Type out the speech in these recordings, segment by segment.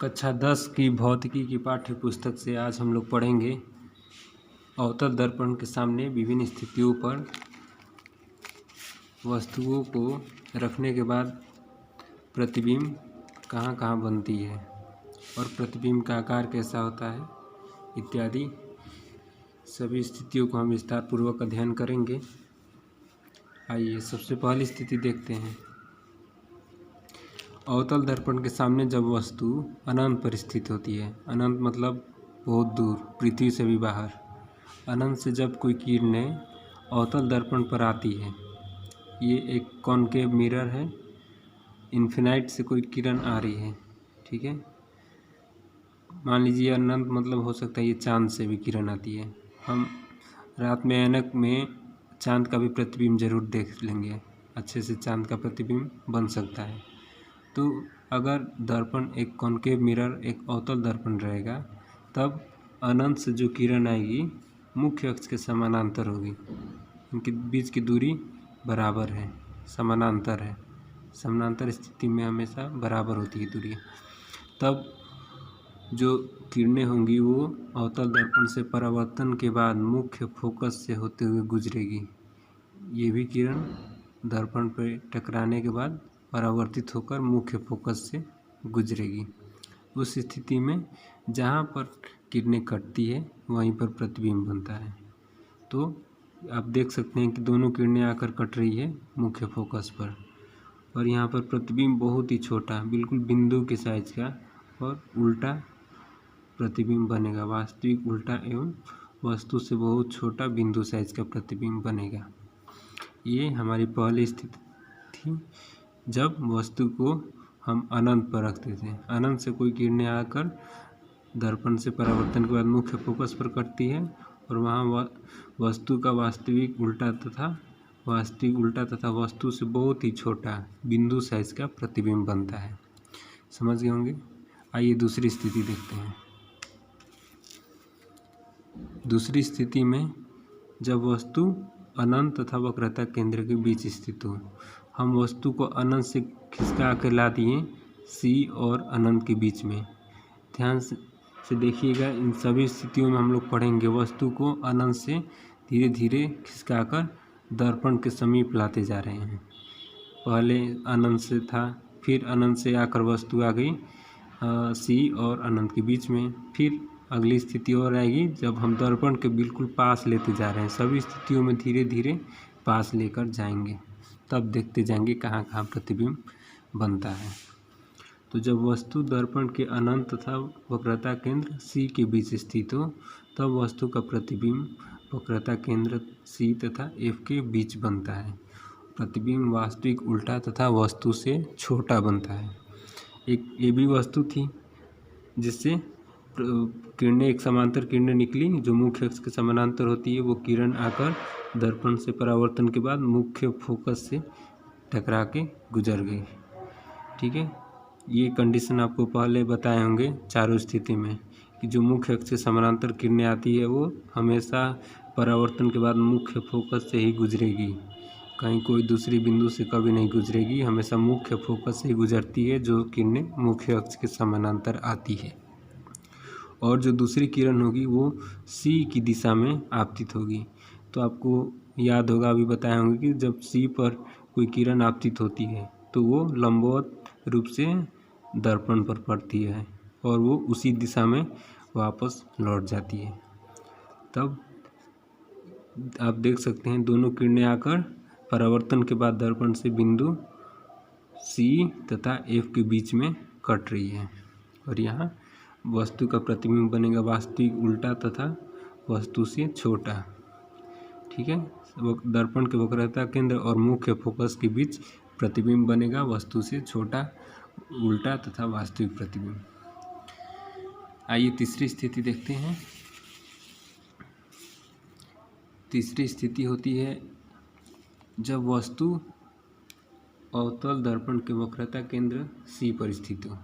कक्षा 10 की भौतिकी की पाठ्य पुस्तक से आज हम लोग पढ़ेंगे अवतल दर्पण के सामने विभिन्न स्थितियों पर वस्तुओं को रखने के बाद प्रतिबिंब कहाँ कहाँ बनती है और प्रतिबिंब का आकार कैसा होता है इत्यादि सभी स्थितियों को हम विस्तार पूर्वक अध्ययन करेंगे। आइए सबसे पहली स्थिति देखते हैं। अवतल दर्पण के सामने जब वस्तु अनंत पर स्थित होती है, अनंत मतलब बहुत दूर, पृथ्वी से भी बाहर, अनंत से जब कोई किरणें अवतल दर्पण पर आती है, ये एक कॉनकेव मिरर है, इन्फिनाइट से कोई किरण आ रही है, ठीक है। मान लीजिए अनंत मतलब हो सकता है ये चांद से भी किरण आती है। हम रात में ऐनक में चांद का भी प्रतिबिंब जरूर देख लेंगे, अच्छे से चांद का प्रतिबिंब बन सकता है। तो अगर दर्पण एक कॉनकेव मिरर एक अवतल दर्पण रहेगा, तब अनंत से जो किरण आएगी मुख्य अक्ष के समानांतर होगी, इनके बीच की दूरी बराबर है, समानांतर है। समानांतर स्थिति में हमेशा बराबर होती है दूरी। तब जो किरणें होंगी वो अवतल दर्पण से परावर्तन के बाद मुख्य फोकस से होते हुए गुजरेगी। ये भी किरण दर्पण पर टकराने के बाद परावर्तित होकर मुख्य फोकस से गुजरेगी। उस स्थिति में जहाँ पर किरणें कटती है वहीं पर प्रतिबिंब बनता है। तो आप देख सकते हैं कि दोनों किरणें आकर कट रही है मुख्य फोकस पर, और यहाँ पर प्रतिबिंब बहुत ही छोटा, बिल्कुल बिंदु के साइज का और उल्टा प्रतिबिंब बनेगा। वास्तविक उल्टा एवं वस्तु से बहुत छोटा बिंदु साइज का प्रतिबिंब बनेगा। ये हमारी पहली स्थिति थी जब वस्तु को हम अनंत पर रखते थे। अनंत से कोई किरणें आकर दर्पण से परावर्तन के बाद मुख्य फोकस पर कटती है और वहाँ वस्तु का वास्तविक उल्टा तथा वस्तु से बहुत ही छोटा बिंदु साइज का प्रतिबिंब बनता है। समझ गए होंगे। आइए दूसरी स्थिति देखते हैं। दूसरी स्थिति में जब वस्तु अनंत तथा वक्रता केंद्र के बीच स्थित हो, हम वस्तु को अनंत से खिसका कर ला दिए सी और अनंत के बीच में। ध्यान से देखिएगा, इन सभी स्थितियों में हम लोग पढ़ेंगे वस्तु को अनंत से धीरे धीरे खिसकाकर दर्पण के समीप लाते जा रहे हैं। पहले अनंत से था, फिर अनंत से आकर वस्तु आ गई सी और अनंत के बीच में। फिर अगली स्थिति और आएगी जब हम दर्पण के बिल्कुल पास लेते जा रहे हैं। सभी स्थितियों में धीरे धीरे पास लेकर जाएंगे, तब देखते जाएंगे कहाँ कहाँ प्रतिबिंब बनता है। तो जब वस्तु दर्पण के अनंत तथा वक्रता केंद्र सी के बीच स्थित हो, तब वस्तु का प्रतिबिंब वक्रता केंद्र सी तथा एफ के बीच बनता है। प्रतिबिंब वास्तविक उल्टा तथा वस्तु से छोटा बनता है। एक ये भी वस्तु थी जिससे किरणें, एक समांतर किरणें निकली जो मुख्य अक्ष के समानांतर होती है। वो किरण आकर दर्पण से परावर्तन के बाद मुख्य फोकस से टकरा के गुजर गई, ठीक है। ये कंडीशन आपको पहले बताए होंगे चारों स्थिति में कि जो मुख्य अक्ष से समानांतर किरणें आती है वो हमेशा परावर्तन के बाद मुख्य फोकस से ही गुजरेगी, कहीं कोई दूसरी बिंदु से कभी नहीं गुजरेगी, हमेशा मुख्य फोकस से ही गुजरती है जो किरणें मुख्य अक्ष के समानांतर आती है। और जो दूसरी किरण होगी वो सी की दिशा में आपतित होगी। तो आपको याद होगा, अभी बताए होंगे कि जब सी पर कोई किरण आपतित होती है तो वो लंबवत रूप से दर्पण पर पड़ती है और वो उसी दिशा में वापस लौट जाती है। तब आप देख सकते हैं दोनों किरणें आकर परावर्तन के बाद दर्पण से बिंदु सी तथा एफ के बीच में कट रही है, और यहाँ वस्तु का प्रतिबिंब बनेगा वास्तविक उल्टा तथा वस्तु से छोटा, ठीक है। दर्पण के वक्रता केंद्र और मुख्य फोकस के बीच प्रतिबिंब बनेगा वस्तु से छोटा, उल्टा तथा वास्तविक प्रतिबिंब। आइए तीसरी स्थिति देखते हैं। तीसरी स्थिति होती है जब वस्तु अवतल दर्पण के वक्रता केंद्र सी पर स्थित हो।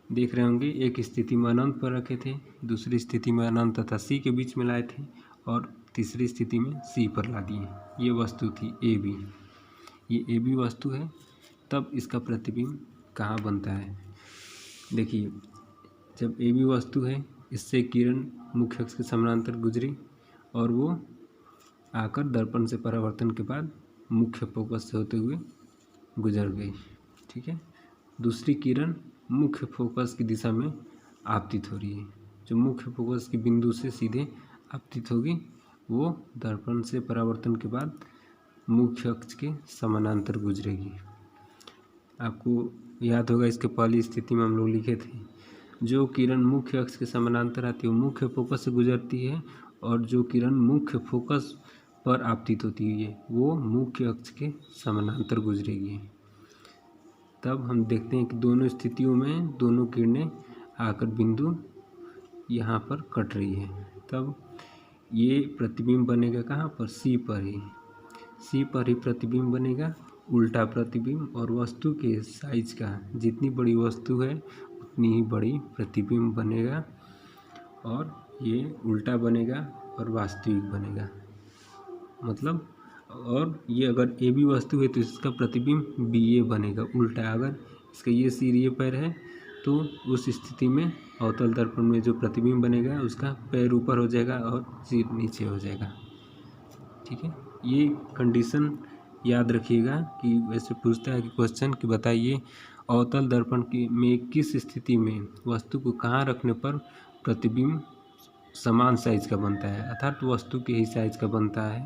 देख रहे होंगे, एक स्थिति में अनंत पर रखे थे, दूसरी स्थिति में अनंत तथा सी के बीच में लाए थे और तीसरी स्थिति में सी पर ला दिए। ये वस्तु थी ए बी, ये ए बी वस्तु है। तब इसका प्रतिबिंब कहाँ बनता है? देखिए, जब ए बी वस्तु है, इससे किरण मुख्य अक्ष के समानांतर गुजरी और वो आकर दर्पण से परावर्तन के बाद मुख्य फोकस से होते हुए गुजर गई। ठीक है, दूसरी किरण मुख्य फोकस की दिशा में आपतित हो रही है। जो मुख्य फोकस के बिंदु से सीधे आपतित होगी वो दर्पण से परावर्तन के बाद मुख्य अक्ष के समानांतर गुजरेगी। आपको याद होगा इसके पहली स्थिति में हम लोग लिखे थे, जो किरण मुख्य अक्ष के समानांतर आती है वो मुख्य फोकस से गुजरती है, और जो किरण मुख्य फोकस पर आपतित होती है वो मुख्य अक्ष के समानांतर गुजरेगी। तब हम देखते हैं कि दोनों स्थितियों में दोनों किरणें आकर बिंदु यहाँ पर कट रही है। तब ये प्रतिबिंब बनेगा कहाँ पर, सी पर ही। सी पर ही प्रतिबिंब बनेगा, उल्टा प्रतिबिंब, और वस्तु के साइज का जितनी बड़ी वस्तु है उतनी ही बड़ी प्रतिबिंब बनेगा, और ये उल्टा बनेगा और वास्तविक बनेगा। मतलब, और ये अगर ए बी वस्तु है तो इसका प्रतिबिंब बी ए बनेगा उल्टा। अगर इसका ये सिर ये पैर है तो उस स्थिति में अवतल दर्पण में जो प्रतिबिंब बनेगा उसका पैर ऊपर हो जाएगा और सिर नीचे हो जाएगा। ठीक है, ये कंडीशन याद रखिएगा कि वैसे पूछता है कि क्वेश्चन कि बताइए अवतल दर्पण की में किस स्थिति में वस्तु को कहाँ रखने पर प्रतिबिंब समान साइज का बनता है, अर्थात वस्तु के ही साइज का बनता है।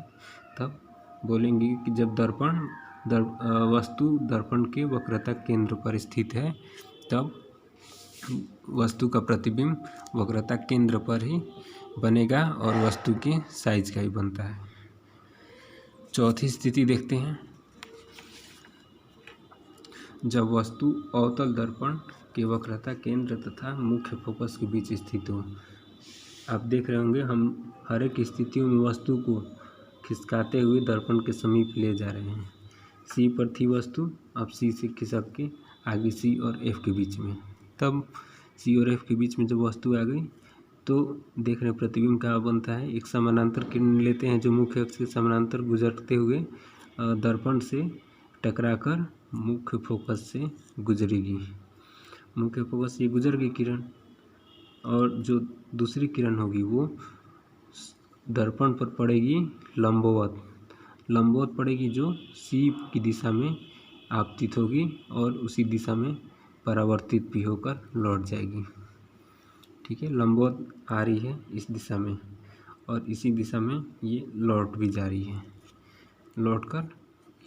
तब बोलेंगे कि जब वस्तु दर्पण के वक्रता केंद्र पर स्थित है, तब वस्तु का प्रतिबिंब वक्रता केंद्र पर ही बनेगा और वस्तु के साइज का ही बनता है। चौथी स्थिति देखते हैं, जब वस्तु अवतल दर्पण के वक्रता केंद्र तथा मुख्य फोकस के बीच स्थित हो। आप देख रहे होंगे हम हर एक स्थितियों में वस्तु को खिसकाते हुए दर्पण के समीप ले जा रहे हैं। सी पर थी वस्तु, अब सी से खिसक के आगे सी और एफ के बीच में। तब सी और एफ के बीच में जब वस्तु आ गई तो देख रहे हैं प्रतिबिंब क्या बनता है। एक समानांतर किरण लेते हैं जो मुख्य अक्ष के समानांतर गुजरते हुए दर्पण से टकराकर मुख्य फोकस से गुजरेगी। मुख्य फोकस से गुजर गई किरण, और जो दूसरी किरण होगी वो दर्पण पर पड़ेगी लंबवत पड़ेगी, जो सी की दिशा में आपतित होगी और उसी दिशा में परावर्तित भी होकर लौट जाएगी। ठीक है, लंबवत आ रही है इस दिशा में और इसी दिशा में ये लौट भी जा रही है। लौटकर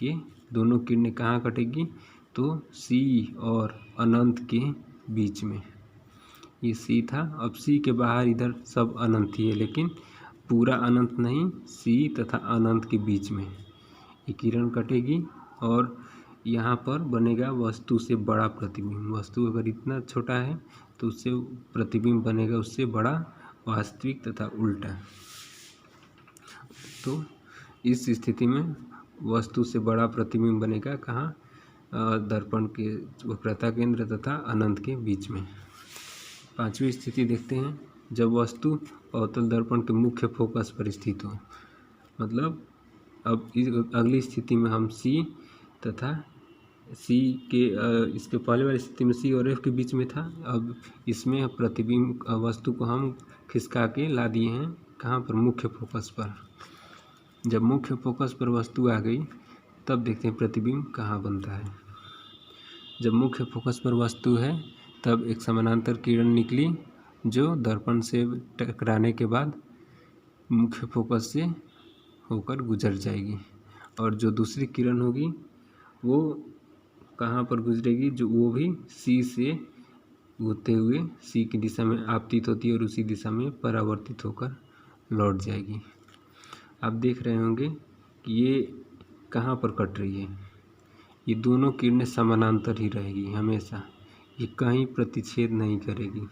ये दोनों किरणें कहाँ कटेगी, तो सी और अनंत के बीच में। ये सी था, अब सी के बाहर इधर सब अनंत ही है, लेकिन पूरा अनंत नहीं, सी तथा अनंत के बीच में ये किरण कटेगी और यहाँ पर बनेगा वस्तु से बड़ा प्रतिबिंब। वस्तु अगर इतना छोटा है तो उससे प्रतिबिंब बनेगा उससे बड़ा, वास्तविक तथा उल्टा। तो इस स्थिति में वस्तु से बड़ा प्रतिबिंब बनेगा कहाँ, दर्पण के वक्रता केंद्र तथा अनंत के बीच में। पांचवी स्थिति देखते हैं, जब वस्तु अवतल दर्पण के मुख्य फोकस पर स्थित हो। मतलब अब इस अगली स्थिति में हम सी तथा सी के इसके पहले वाली स्थिति में सी और एफ के बीच में था, अब इसमें प्रतिबिंब वस्तु को हम खिसका के ला दिए हैं कहाँ पर, मुख्य फोकस पर। जब मुख्य फोकस पर वस्तु आ गई तब देखते हैं प्रतिबिंब कहाँ बनता है। जब मुख्य फोकस पर वस्तु है तब एक समानांतर किरण निकली जो दर्पण से टकराने के बाद मुख्य फोकस से होकर गुजर जाएगी, और जो दूसरी किरण होगी वो कहाँ पर गुजरेगी, जो वो भी सी से होते हुए सी की दिशा में आपतित होती है और उसी दिशा में परावर्तित होकर लौट जाएगी। आप देख रहे होंगे कि ये कहाँ पर कट रही है, ये दोनों किरणें समानांतर ही रहेगी हमेशा, ये कहीं प्रतिच्छेद नहीं करेगी।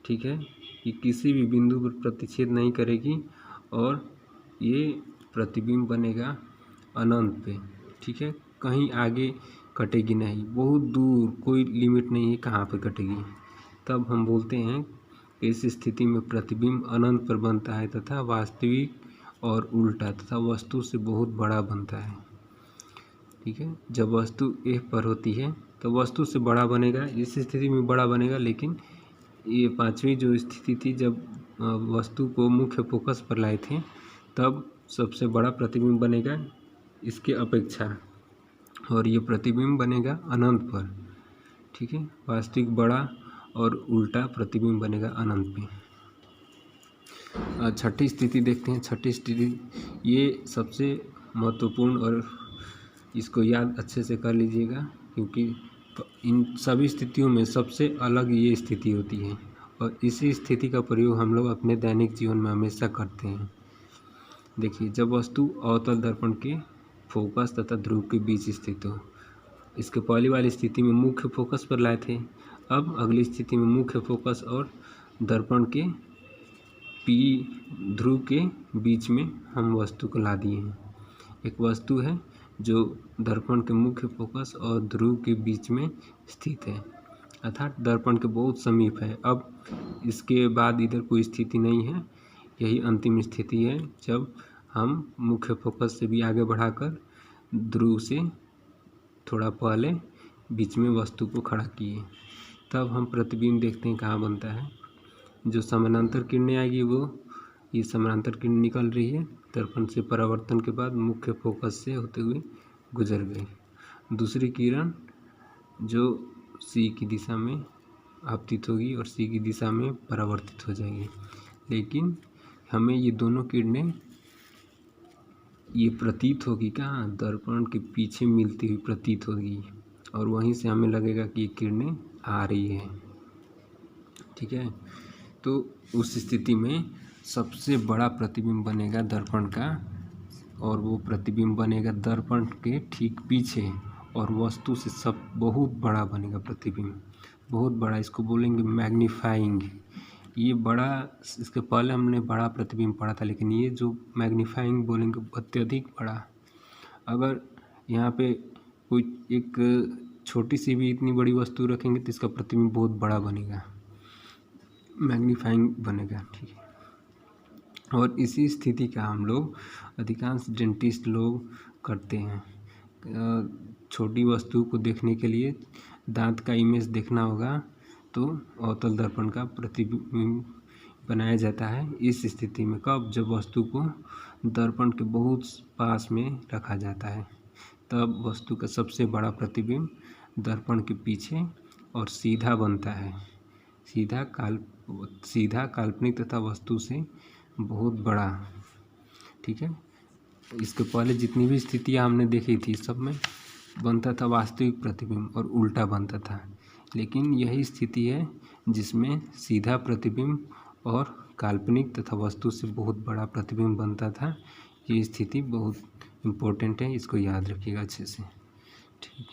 ठीक है, ये किसी भी बिंदु पर प्रतिच्छेद नहीं करेगी और ये प्रतिबिंब बनेगा अनंत पे। ठीक है, कहीं आगे कटेगी नहीं, बहुत दूर, कोई लिमिट नहीं है कहाँ पर कटेगी। तब हम बोलते हैं कि इस स्थिति में प्रतिबिंब अनंत पर बनता है तथा वास्तविक और उल्टा तथा वस्तु से बहुत बड़ा बनता है। ठीक है, जब वस्तु एफ पर होती है तो वस्तु से बड़ा बनेगा, इस स्थिति में बड़ा बनेगा, लेकिन ये पांचवी जो स्थिति थी, जब वस्तु को मुख्य फोकस पर लाए थे, तब सबसे बड़ा प्रतिबिंब बनेगा इसके अपेक्षा, और ये प्रतिबिंब बनेगा अनंत पर। ठीक है, वास्तविक बड़ा और उल्टा प्रतिबिंब बनेगा अनंत पे। छठी स्थिति देखते हैं। छठी स्थिति ये सबसे महत्वपूर्ण, और इसको याद अच्छे से कर लीजिएगा, क्योंकि इन सभी स्थितियों में सबसे अलग ये स्थिति होती है, और इसी स्थिति का प्रयोग हम लोग अपने दैनिक जीवन में हमेशा करते हैं। देखिए, जब वस्तु अवतल दर्पण के फोकस तथा ध्रुव के बीच स्थित हो। इसके पहली वाली स्थिति में मुख्य फोकस पर लाए थे, अब अगली स्थिति में मुख्य फोकस और दर्पण के ध्रुव के बीच में हम वस्तु को ला दिए हैं। एक वस्तु है जो दर्पण के मुख्य फोकस और ध्रुव के बीच में स्थित है, अर्थात दर्पण के बहुत समीप है। अब इसके बाद इधर कोई स्थिति नहीं है, यही अंतिम स्थिति है, जब हम मुख्य फोकस से भी आगे बढ़ाकर ध्रुव से थोड़ा पहले बीच में वस्तु को खड़ा किए, तब हम प्रतिबिंब देखते हैं कहाँ बनता है। जो समानांतर किरणें आएगी, वो ये समानांतर किरण निकल रही है, दर्पण से परावर्तन के बाद मुख्य फोकस से होते हुए गुजर गई। दूसरी किरण जो सी की दिशा में आपतित होगी और सी की दिशा में परावर्तित हो जाएगी, लेकिन हमें ये दोनों किरणें ये प्रतीत होगी कहाँ, दर्पण के पीछे मिलती हुई प्रतीत होगी, और वहीं से हमें लगेगा कि ये किरणें आ रही है। ठीक है, तो उस स्थिति में सबसे बड़ा प्रतिबिंब बनेगा दर्पण का, और वो प्रतिबिंब बनेगा दर्पण के ठीक पीछे, और वस्तु से सब बहुत बड़ा बनेगा प्रतिबिंब, बहुत बड़ा। इसको बोलेंगे मैग्नीफाइंग। ये बड़ा, इसके पहले हमने बड़ा प्रतिबिंब पढ़ा था, लेकिन ये जो मैग्नीफाइंग बोलेंगे अत्यधिक बड़ा। अगर यहाँ पे कोई एक छोटी सी भी इतनी बड़ी वस्तु रखेंगे तो इसका प्रतिबिंब बहुत बड़ा बनेगा, मैग्नीफाइंग बनेगा। ठीक है, और इसी स्थिति का हम लोग अधिकांश डेंटिस्ट लोग करते हैं। छोटी वस्तु को देखने के लिए दांत का इमेज देखना होगा, तो अवतल दर्पण का प्रतिबिंब बनाया जाता है इस स्थिति में। कब, जब वस्तु को दर्पण के बहुत पास में रखा जाता है, तब वस्तु का सबसे बड़ा प्रतिबिंब दर्पण के पीछे और सीधा बनता है, सीधा काल्पनिक तथा वस्तु से बहुत बड़ा। ठीक है, इसके पहले जितनी भी स्थितियाँ हमने देखी थी, सब में बनता था वास्तविक प्रतिबिंब और उल्टा बनता था, लेकिन यही स्थिति है जिसमें सीधा प्रतिबिंब और काल्पनिक तथा वस्तु से बहुत बड़ा प्रतिबिंब बनता था। ये स्थिति बहुत इम्पोर्टेंट है, इसको याद रखिएगा अच्छे से। ठीक।